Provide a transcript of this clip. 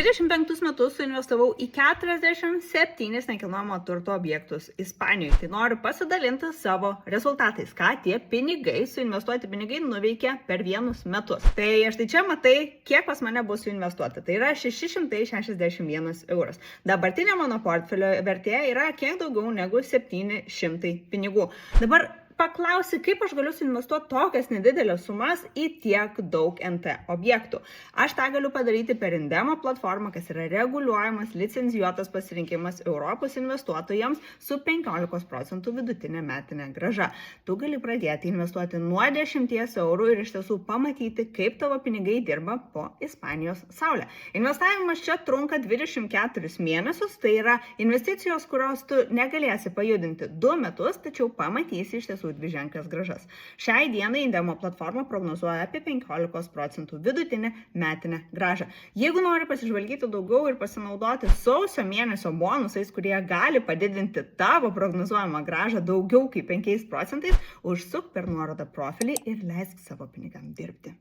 25 metus suinvestavau į 47 nekilnojamo turto objektus Ispanijoje. Tai noriu pasidalinti savo rezultatais, ką tie pinigai, suinvestuoti pinigai nuveikia per vienus metus. Tai štai čia matai, kiek pas mane bus suinvestuoti. Tai yra 661 euras. Dabartinė mano portfelio vertė yra kiek daugiau negu 700 pinigų. Dabar paklausi, kaip aš galiu suinvestuoti tokias nedidelės sumas į tiek daug NT objektų. Aš tą galiu padaryti per Indemo platformą, kas yra reguliuojamas, licencijuotas pasirinkimas Europos investuotojams su 15% vidutinė metinė grąža. Tu gali pradėti investuoti nuo 10 eurų ir iš tiesų pamatyti, kaip tavo pinigai dirba po Ispanijos saulę. Investavimas čia trunka 24 mėnesius, tai yra investicijos, kurios tu negalėsi pajudinti 2 metus, tačiau pamatysi iš tiesų dviženklės grąžas. Šiai dienai Indemo platforma prognozuoja apie 15% vidutinę metinę grąžą. Jeigu nori pasižvalgyti daugiau ir pasinaudoti sausio mėnesio bonusais, kurie gali padidinti tavo prognozuojamą grąžą daugiau kaip 5%, užsuk per nuorodą profilį ir leisk savo pinigam dirbti.